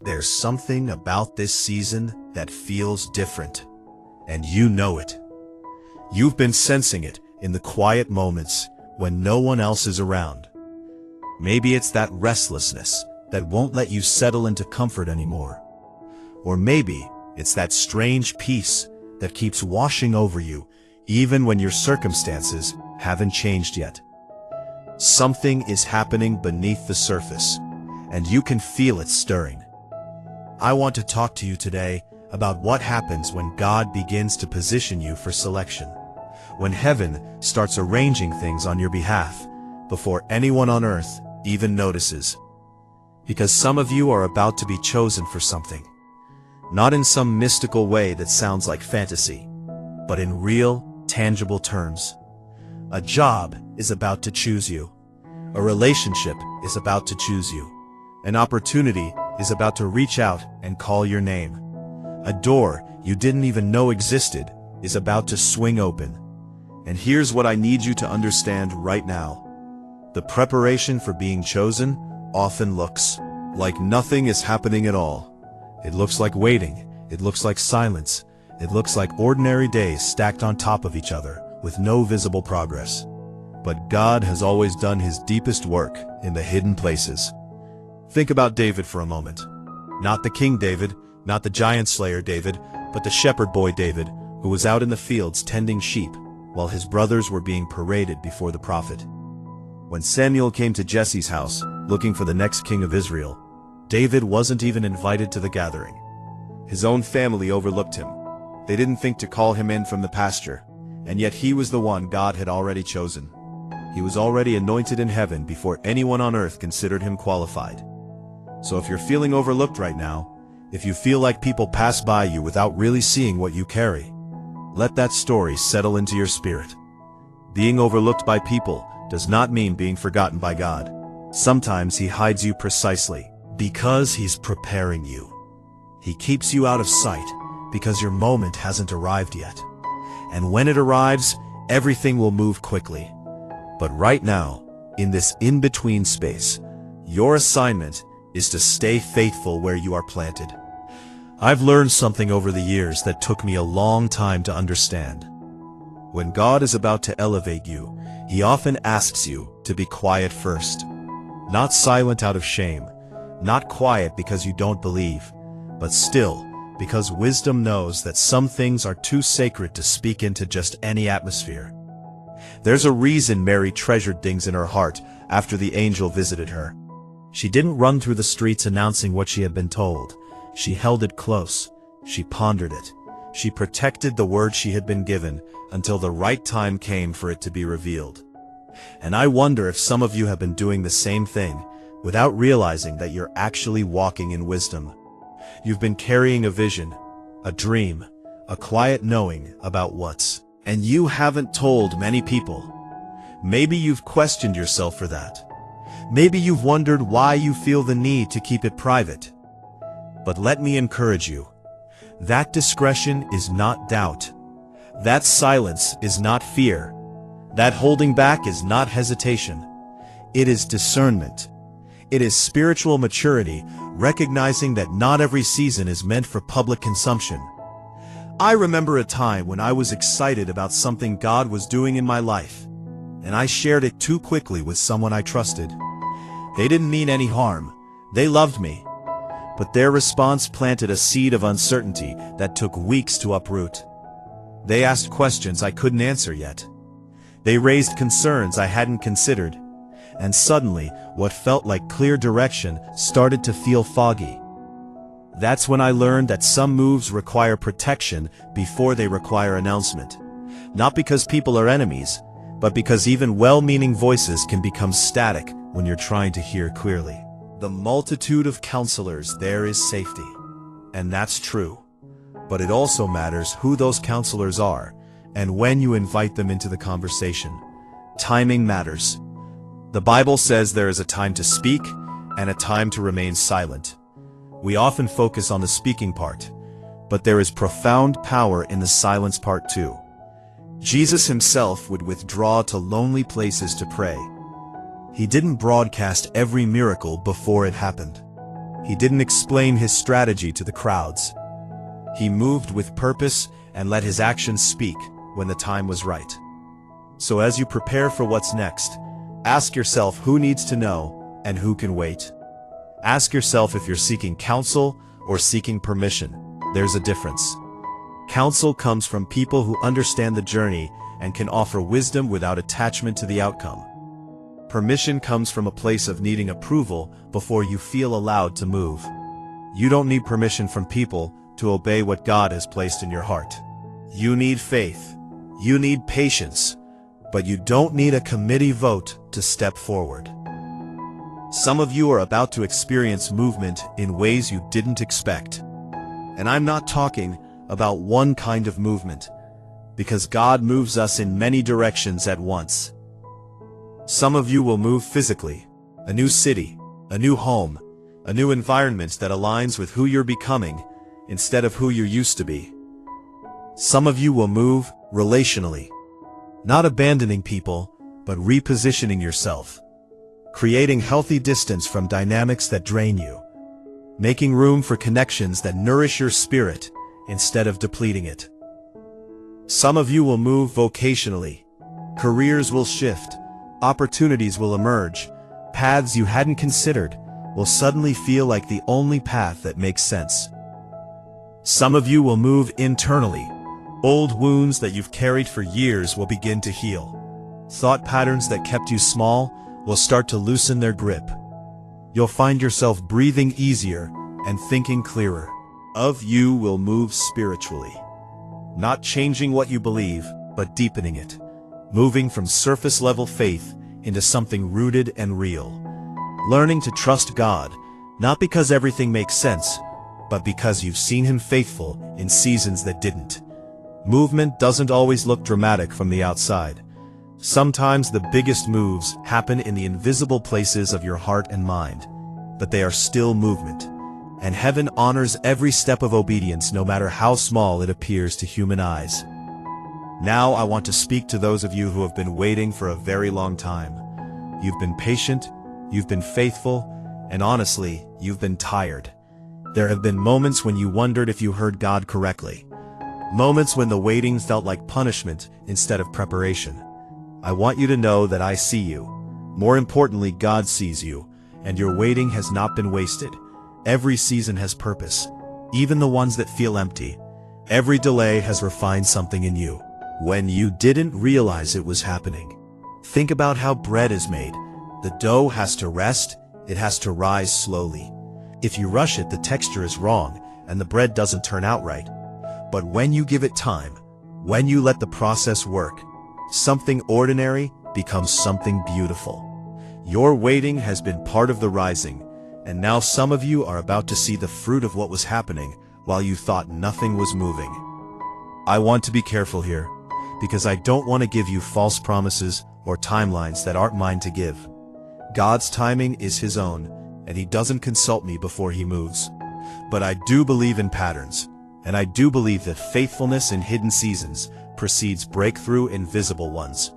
There's something about this season that feels different, and you know it. You've been sensing it in the quiet moments when no one else is around. Maybe it's that restlessness that won't let you settle into comfort anymore. Or maybe it's that strange peace that keeps washing over you even when your circumstances haven't changed yet. Something is happening beneath the surface, and you can feel it stirring. I want to talk to you today about what happens when God begins to position you for selection, when heaven starts arranging things on your behalf before anyone on earth even notices. Because some of you are about to be chosen for something, not in some mystical way that sounds like fantasy, but in real, tangible terms. A job is about to choose you. A relationship is about to choose you. An opportunity is about to reach out and call your name. A door you didn't even know existed is about to swing open. And here's what I need you to understand right now. The preparation for being chosen often looks like nothing is happening at all. It looks like waiting. It looks like silence. It looks like ordinary days stacked on top of each other with no visible progress. But God has always done his deepest work in the hidden places. Think about David for a moment. Not the King David, not the giant slayer David, but the shepherd boy David, who was out in the fields tending sheep while his brothers were being paraded before the prophet. When Samuel came to Jesse's house, looking for the next king of Israel, David wasn't even invited to the gathering. His own family overlooked him. They didn't think to call him in from the pasture, and yet he was the one God had already chosen. He was already anointed in heaven before anyone on earth considered him qualified. So if you're feeling overlooked right now, if you feel like people pass by you without really seeing what you carry, let that story settle into your spirit. Being overlooked by people does not mean being forgotten by God. Sometimes he hides you precisely because he's preparing you. He keeps you out of sight because your moment hasn't arrived yet. And when it arrives, everything will move quickly. But right now, in this in-between space, your assignment is to stay faithful where you are planted. I've learned something over the years that took me a long time to understand. When God is about to elevate you, he often asks you to be quiet first. Not silent out of shame, not quiet because you don't believe, but still because wisdom knows that some things are too sacred to speak into just any atmosphere. There's a reason Mary treasured things in her heart after the angel visited her. She didn't run through the streets announcing what she had been told. She held it close. She pondered it. She protected the word she had been given until the right time came for it to be revealed. And I wonder if some of you have been doing the same thing without realizing that you're actually walking in wisdom. You've been carrying a vision, a dream, a quiet knowing about what's, and you haven't told many people. Maybe you've questioned yourself for that. Maybe you've wondered why you feel the need to keep it private. But let me encourage you. That discretion is not doubt. That silence is not fear. That holding back is not hesitation. It is discernment. It is spiritual maturity, recognizing that not every season is meant for public consumption. I remember a time when I was excited about something God was doing in my life, and I shared it too quickly with someone I trusted. They didn't mean any harm. They loved me. But their response planted a seed of uncertainty that took weeks to uproot. They asked questions I couldn't answer yet. They raised concerns I hadn't considered. And suddenly, what felt like clear direction started to feel foggy. That's when I learned that some moves require protection before they require announcement. Not because people are enemies, but because even well-meaning voices can become static when you're trying to hear clearly. The multitude of counselors there is safety. And that's true. But it also matters who those counselors are and when you invite them into the conversation. Timing matters. The Bible says there is a time to speak and a time to remain silent. We often focus on the speaking part, but there is profound power in the silence part too. Jesus himself would withdraw to lonely places to pray. He didn't broadcast every miracle before it happened. He didn't explain his strategy to the crowds. He moved with purpose and let his actions speak when the time was right. So as you prepare for what's next, ask yourself who needs to know and who can wait. Ask yourself if you're seeking counsel or seeking permission. There's a difference. Counsel comes from people who understand the journey and can offer wisdom without attachment to the outcome. Permission comes from a place of needing approval before you feel allowed to move. You don't need permission from people to obey what God has placed in your heart. You need faith. You need patience. But you don't need a committee vote to step forward. Some of you are about to experience movement in ways you didn't expect. And I'm not talking about one kind of movement, because God moves us in many directions at once. Some of you will move physically, a new city, a new home, a new environment that aligns with who you're becoming instead of who you used to be. Some of you will move relationally, not abandoning people, but repositioning yourself, creating healthy distance from dynamics that drain you, making room for connections that nourish your spirit instead of depleting it. Some of you will move vocationally. Careers will shift, opportunities will emerge, paths you hadn't considered will suddenly feel like the only path that makes sense. Some of you will move internally. Old wounds that you've carried for years will begin to heal. Thought patterns that kept you small will start to loosen their grip. You'll find yourself breathing easier and thinking clearer. Of you will move spiritually. Not changing what you believe, but deepening it. Moving from surface-level faith into something rooted and real. Learning to trust God, not because everything makes sense, but because you've seen Him faithful in seasons that didn't. Movement doesn't always look dramatic from the outside. Sometimes the biggest moves happen in the invisible places of your heart and mind, but they are still movement. And heaven honors every step of obedience, no matter how small it appears to human eyes. Now I want to speak to those of you who have been waiting for a very long time. You've been patient, you've been faithful, and honestly, you've been tired. There have been moments when you wondered if you heard God correctly. Moments when the waiting felt like punishment instead of preparation. I want you to know that I see you. More importantly, God sees you, and your waiting has not been wasted. Every season has purpose, even the ones that feel empty. Every delay has refined something in you, when you didn't realize it was happening. Think about how bread is made. The dough has to rest, it has to rise slowly. If you rush it, the texture is wrong, and the bread doesn't turn out right. But when you give it time, when you let the process work, something ordinary becomes something beautiful. Your waiting has been part of the rising, and now some of you are about to see the fruit of what was happening while you thought nothing was moving. I want to be careful here, because I don't want to give you false promises or timelines that aren't mine to give. God's timing is His own, and He doesn't consult me before He moves. But I do believe in patterns, and I do believe that faithfulness in hidden seasons precedes breakthrough in visible ones.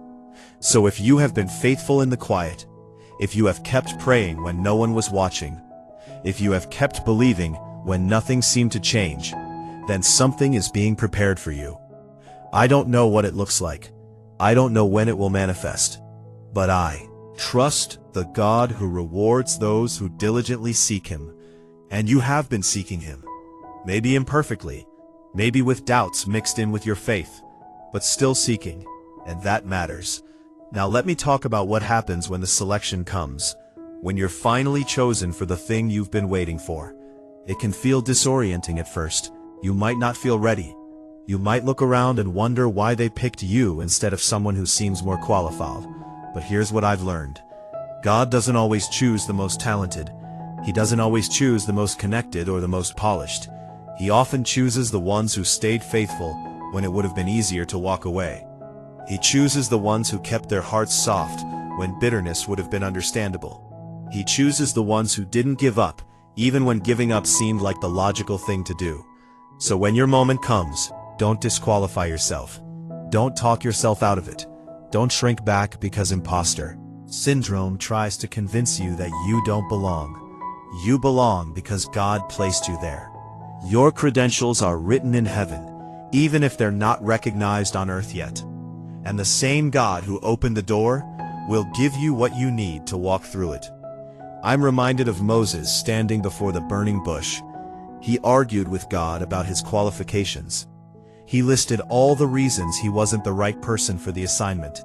So if you have been faithful in the quiet, if you have kept praying when no one was watching, if you have kept believing when nothing seemed to change, then something is being prepared for you. I don't know what it looks like. I don't know when it will manifest. But I trust the God who rewards those who diligently seek Him. And you have been seeking Him. Maybe imperfectly, maybe with doubts mixed in with your faith, but still seeking, and that matters. Now let me talk about what happens when the selection comes, when you're finally chosen for the thing you've been waiting for. It can feel disorienting at first. You might not feel ready. You might look around and wonder why they picked you instead of someone who seems more qualified. But here's what I've learned. God doesn't always choose the most talented. He doesn't always choose the most connected or the most polished. He often chooses the ones who stayed faithful when it would have been easier to walk away. He chooses the ones who kept their hearts soft when bitterness would have been understandable. He chooses the ones who didn't give up, even when giving up seemed like the logical thing to do. So when your moment comes, don't disqualify yourself. Don't talk yourself out of it. Don't shrink back because imposter syndrome tries to convince you that you don't belong. You belong because God placed you there. Your credentials are written in heaven, even if they're not recognized on earth yet. And the same God who opened the door will give you what you need to walk through it. I'm reminded of Moses standing before the burning bush. He argued with God about his qualifications. He listed all the reasons he wasn't the right person for the assignment.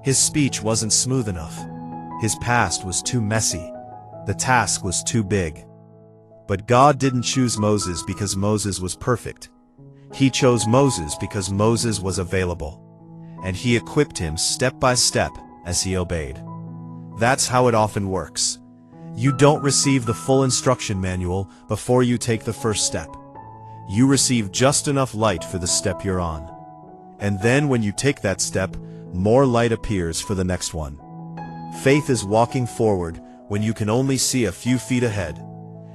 His speech wasn't smooth enough. His past was too messy. The task was too big. But God didn't choose Moses because Moses was perfect. He chose Moses because Moses was available. And he equipped him step by step as he obeyed. That's how it often works. You don't receive the full instruction manual before you take the first step. You receive just enough light for the step you're on. And then when you take that step, more light appears for the next one. Faith is walking forward when you can only see a few feet ahead,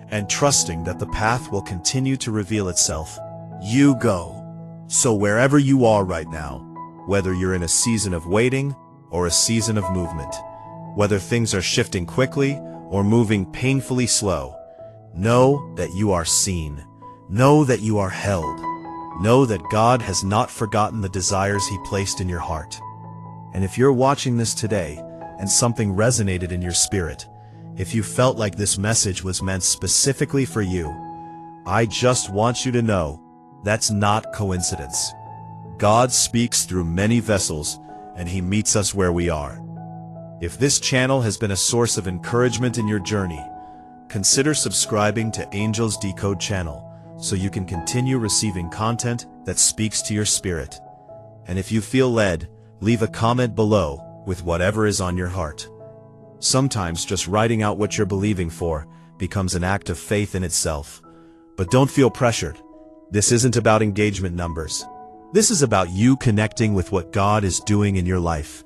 and trusting that the path will continue to reveal itself. You go. So wherever you are right now, whether you're in a season of waiting or a season of movement, whether things are shifting quickly or moving painfully slow, know that you are seen. Know that you are held. Know that God has not forgotten the desires He placed in your heart. And if you're watching this today and something resonated in your spirit, if you felt like this message was meant specifically for you, I just want you to know that's not coincidence. God speaks through many vessels, and He meets us where we are. If this channel has been a source of encouragement in your journey, consider subscribing to Angel's Decode channel so you can continue receiving content that speaks to your spirit. And if you feel led, leave a comment below with whatever is on your heart. Sometimes just writing out what you're believing for becomes an act of faith in itself. But don't feel pressured. This isn't about engagement numbers. This is about you connecting with what God is doing in your life.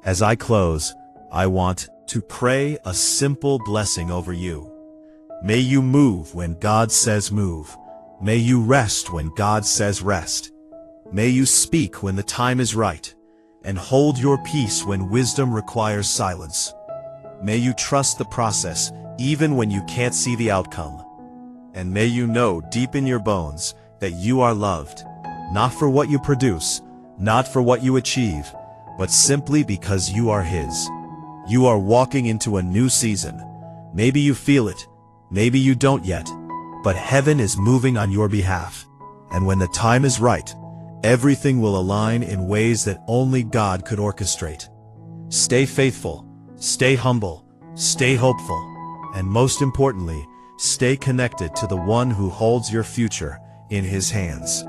As I close, I want to pray a simple blessing over you. May you move when God says move. May you rest when God says rest. May you speak when the time is right, and hold your peace when wisdom requires silence. May you trust the process even when you can't see the outcome. And may you know deep in your bones that you are loved, not for what you produce, not for what you achieve, but simply because you are His. You are walking into a new season. Maybe you feel it, maybe you don't yet, but heaven is moving on your behalf. And when the time is right, everything will align in ways that only God could orchestrate. Stay faithful, stay humble, stay hopeful, and most importantly, stay connected to the one who holds your future in His hands.